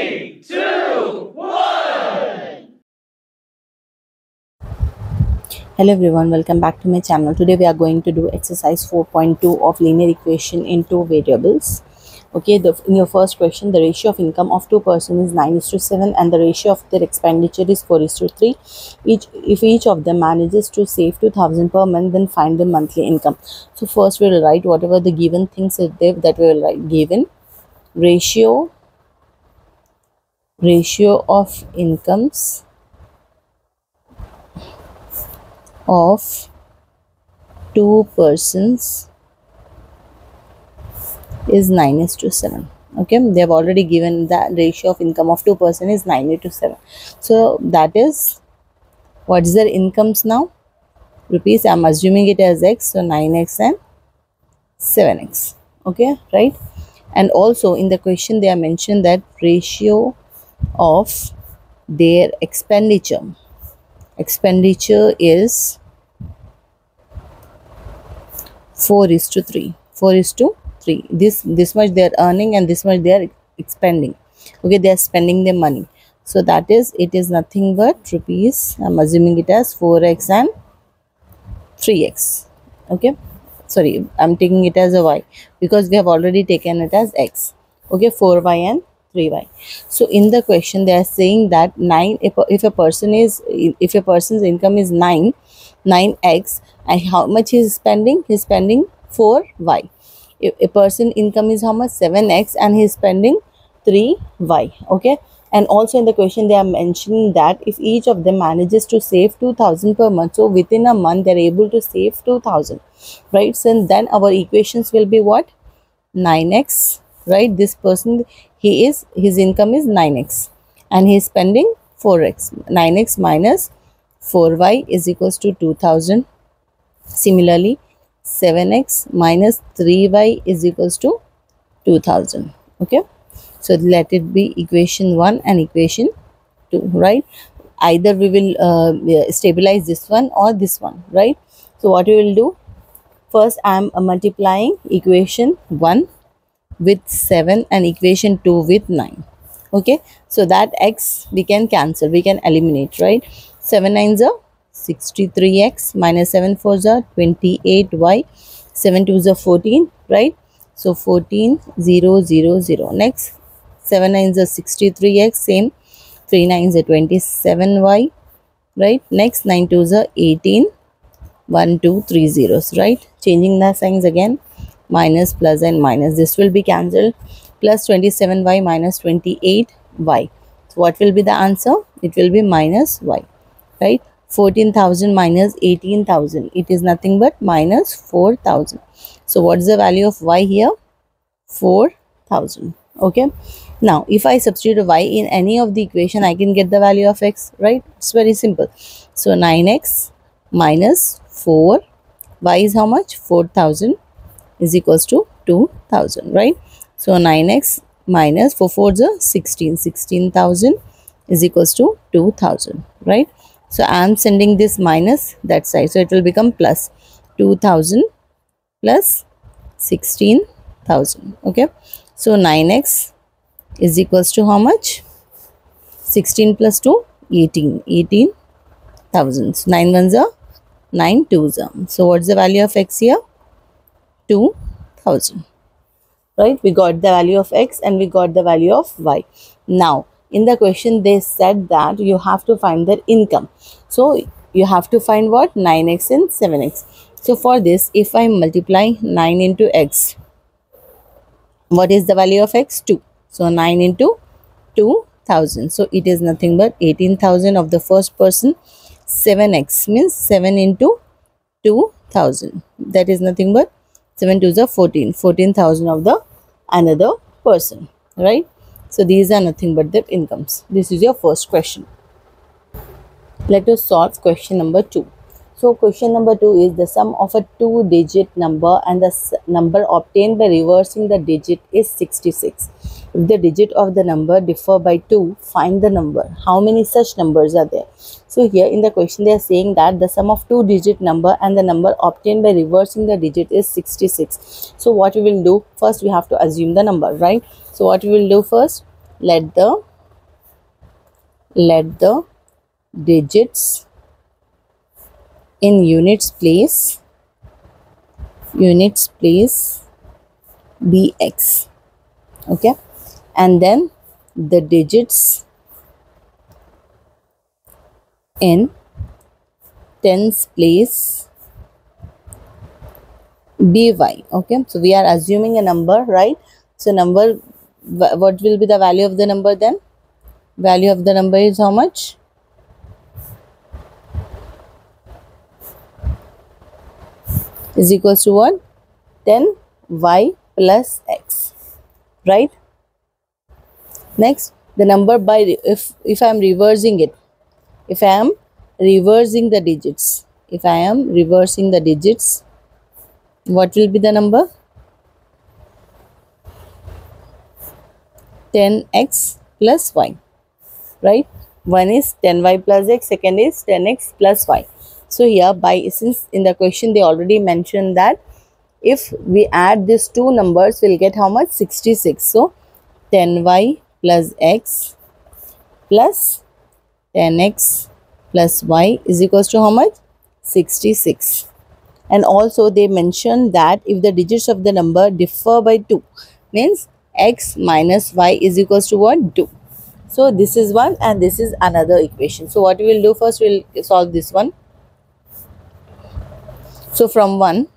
Three, two, one. Hello everyone, welcome back to my channel. Today we are going to do exercise 4.2 of linear equation in two variables. Okay, in your first question, the ratio of income of two persons is 9:7 and the ratio of their expenditure is 4:3. If each of them manages to save 2000 per month, then find the monthly income. So first we will write whatever the given things are there, that we will write. Given ratio of incomes of two persons is 9:7. Okay, they have already given that ratio of income of two persons is 9:7. So that is, what is their incomes now? Rupees. I'm assuming it as x, so 9x and 7x. Okay, right? And also in the question they are mentioned that ratio of their expenditure is 4:3. 4:3. This much they are earning and this much they are expending. Okay, they are spending their money. So that is, it is nothing but rupees. I'm assuming it as 4x and 3x. Okay, sorry, I'm taking it as a y because we have already taken it as x. Okay, 4y and 3y. So in the question they are saying that if a person's income is 9x, and how much he is spending? He is spending 4y. If a person income is how much? 7x and he is spending 3y. Okay, and also in the question they are mentioning that if each of them manages to save 2000 per month, so within a month they are able to save 2000, right? So then our equations will be what? 9x, right? This person, his income is 9x and he is spending 4x. 9x minus 4y is equals to 2000. Similarly, 7x minus 3y is equals to 2000. Okay, so let it be equation 1 and equation 2, right? Either we will stabilize this one or this one, right? So what we will do, first I am multiplying equation 1 with 7 and equation 2 with 9. Okay, so that x we can cancel, we can eliminate, right? 7 9s are 63x minus 7 4s are 28y, 7 2s are 14, right? So 14 0 0 0. Next, 7 9s are 63x, same, 3 9s are 27y, right? Next, 9 2s are 18, 1 2 3 zeros, right? Changing the signs again, minus plus and minus, this will be cancelled, plus 27y minus 28y. So what will be the answer? It will be minus y, right? 14,000 minus 18,000, it is nothing but minus 4,000. So what is the value of y here? 4,000. Okay, now if I substitute y in any of the equation, I can get the value of x, right? It's very simple. So 9x minus 4, y is how much? 4,000 is equals to 2,000, right? So 9x minus 4 4s are 16, 16,000 is equals to 2,000, right? So I am sending this minus that side, so it will become plus 2,000 plus 16,000. Okay, so 9x is equals to how much? 16 plus 2, 18, 18,000. So 9 1s are 9 2s are. So what's the value of x here? 2,000, right? We got the value of x and we got the value of y. Now in the question they said that you have to find their income, so you have to find what? 9x and 7x. So for this, if I multiply 9 into x, what is the value of x? 2. So 9 into 2,000, so it is nothing but 18,000 of the first person. 7x means 7 into 2,000, that is nothing but 7 2s are 14, 14,000 of the another person, right? So these are nothing but their incomes. This is your first question. Let us solve question number 2. So question number 2 is the sum of a 2-digit number and the number obtained by reversing the digit is 66. If the digit of the number differ by 2, find the number. How many such numbers are there? So here in the question they are saying that the sum of 2-digit number and the number obtained by reversing the digit is 66. So what we will do, first we have to assume the number, right? So what we will do first, let the let the digits in units place be x. Okay, and then the digits in tens place by. Okay, so we are assuming a number, right? So number, what will be the value of the number then? Value of the number is how much? Is equals to what? 10y plus x, right? Next, the number by, if I am reversing it, if I am reversing the digits, what will be the number? 10x plus y, right? One is 10y plus x, second is 10x plus y. So here, by, since in the question they already mentioned that if we add these two numbers, we'll get how much? 66. So 10y plus x plus 10x plus y is equals to how much? 66. And also they mentioned that if the digits of the number differ by 2, means x minus y is equals to what? 2. So this is one and this is another equation. So what we will do first, we will solve this one. So from 1,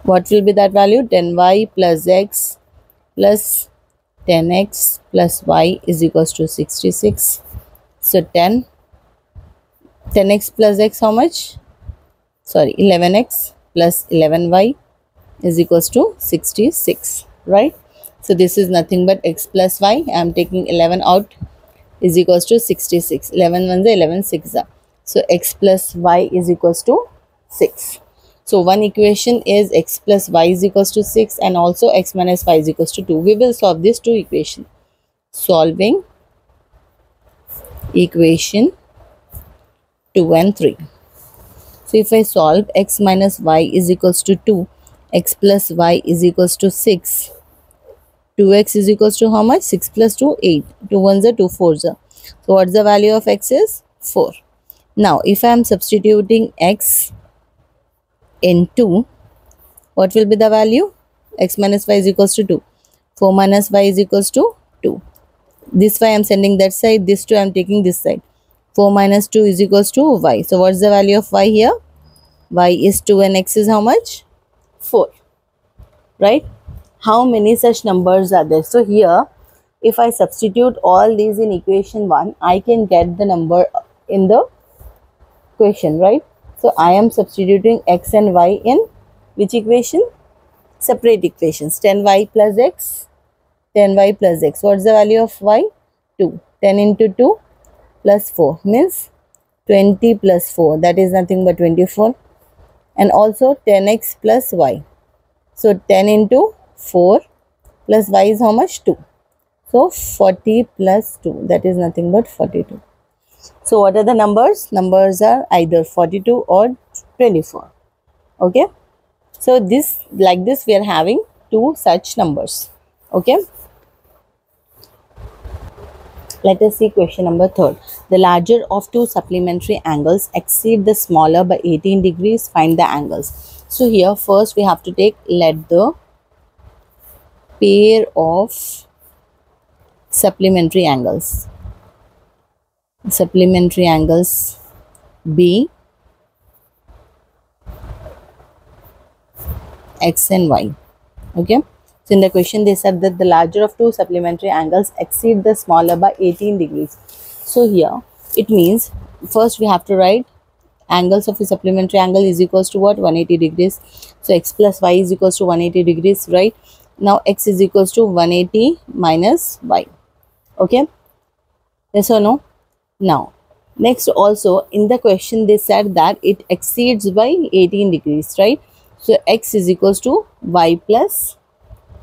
what will be that value? 10y plus x plus 10x plus y is equals to 66. So 10x plus x how much? Sorry, 11x plus 11y is equals to 66, right? So this is nothing but x plus y. I am taking 11 out, is equals to 66. 11 1 is 11 6. So x plus y is equals to 6. So one equation is x plus y is equals to 6 and also x minus y is equals to 2. We will solve these two equations. Solving equation 2 and 3. So if I solve x minus y is equals to 2, x plus y is equals to 6. 2x is equals to how much? 6 plus 2, 8. 2 1s are 2 4s are. So what's the value of x is? 4. Now if I am substituting x in 2, what will be the value? X minus y is equals to 2. 4 minus y is equals to 2. This y I am sending that side, this 2 I am taking this side. 4 minus 2 is equals to y. So what's the value of y here? Y is 2 and x is how much? 4. Right? How many such numbers are there? So here, if I substitute all these in equation 1, I can get the number in the question, right? So I am substituting x and y in which equation? Separate equations. 10y plus x, 10y plus x. What's the value of y? 2. 10 into 2 plus 4 means 20 plus 4. That is nothing but 24. And also 10x plus y. So 10 into 4 plus y is how much? 2. So 40 plus 2. That is nothing but 42. So what are the numbers? Numbers are either 42 or 24. Okay. So this, like this, we are having two such numbers. Okay. Let us see question number 3. The larger of two supplementary angles exceed the smaller by 18 degrees. Find the angles. So here first we have to take, let the pair of supplementary angles be x and y. Okay. So in the question they said that the larger of two supplementary angles exceed the smaller by 18 degrees. So here it means first we have to write angles of a supplementary angle is equals to what? 180 degrees. So x plus y is equals to 180 degrees, right? Now x is equals to 180 minus y. Okay. Yes or no? Now next, also in the question they said that it exceeds by 18 degrees, right? So x is equals to y plus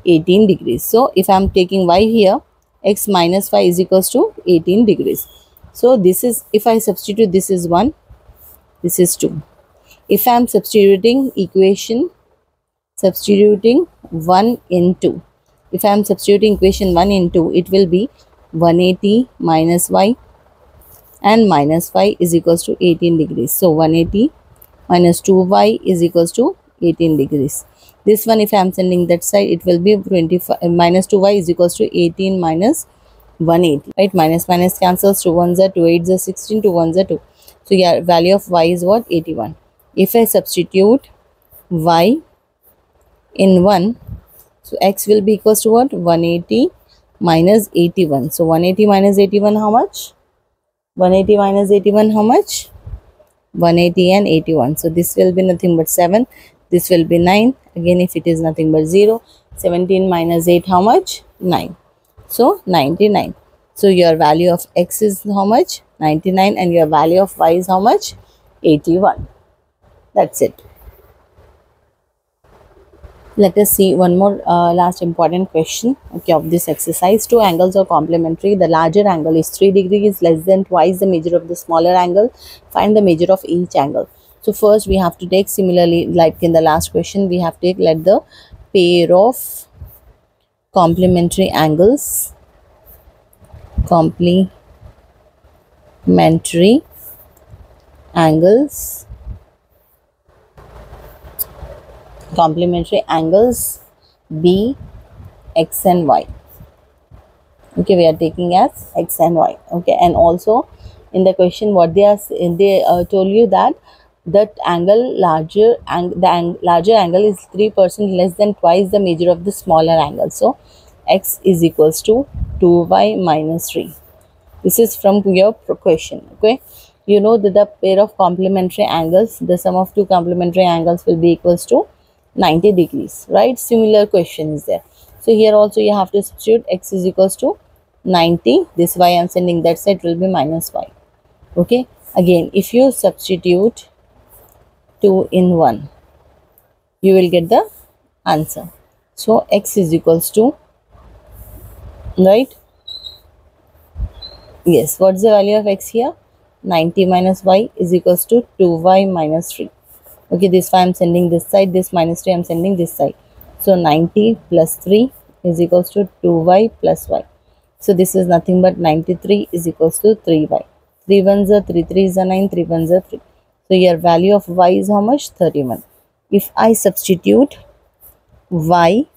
18 degrees. So if I am taking y here, x minus y is equals to 18 degrees. So this is, if I substitute, this is 1, this is 2. If I am substituting 1 in 2, if I am substituting equation 1 in 2, it will be 180 minus y, and minus y is equals to 18 degrees. So 180 minus 2y is equals to 18 degrees. This one, if I am sending that side, it will be 25 minus 2y is equals to 18 minus 180, right? Minus minus cancels, 2 1s are 2, 8s are 16, 2 1s are 2. So yeah, value of y is what? 81. If I substitute y in 1, so x will be equals to what? 180 minus 81. So 180 minus 81, how much? 180 minus 81, how much? 180 and 81. So this will be nothing but 7. This will be 9. Again, if it is nothing but 0, 17 minus 8, how much? 9. So 99. So your value of x is how much? 99, and your value of y is how much? 81. That's it. Let us see one more last important question, okay, of this exercise. Two angles are complementary. The larger angle is 3 degrees less than twice the measure of the smaller angle. Find the measure of each angle. So first we have to take, similarly like in the last question, we have to take, let the pair of complementary angles be x and y. Okay, we are taking as x and y. Okay, and also in the question what they told you that larger angle is 3% less than twice the measure of the smaller angle. So x is equals to 2y minus 3. This is from your question. Okay, you know that the pair of complementary angles, the sum of two complementary angles will be equals to 90 degrees, right? Similar question is there. So here also you have to substitute x is equals to 90. This y I am sending that side will be minus y. Okay, again if you substitute 2 in 1, you will get the answer. So x is equals to, right? Yes, what's the value of x here? 90 minus y is equals to 2y minus 3. Okay, this y I am sending this side, this minus 3 I am sending this side. So 90 plus 3 is equals to 2y plus y. So this is nothing but 93 is equals to 3y. 3 1s are 3, 3s are 9, 3 1s are 3. So your value of y is how much? 31. If I substitute y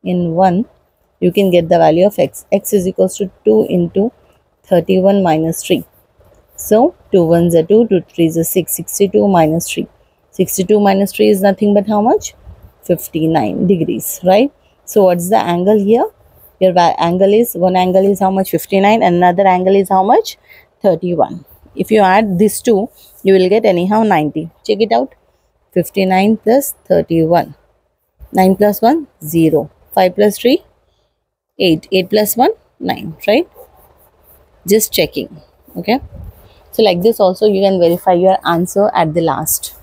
in 1, you can get the value of x. X is equals to 2 into 31 minus 3. So 2 1s are 2, 2 3s are 6, 62 minus 3. 62 minus 3 is nothing but how much? 59 degrees, right? So what's the angle here? Your angle is, one angle is how much? 59, and another angle is how much? 31. If you add these two, you will get anyhow 90. Check it out. 59 plus 31. 9 plus 1, 0. 5 plus 3, 8. 8 plus 1, 9, right? Just checking. Okay. So like this also you can verify your answer at the last.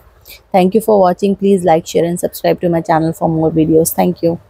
Thank you for watching. Please like, share and subscribe to my channel for more videos. Thank you.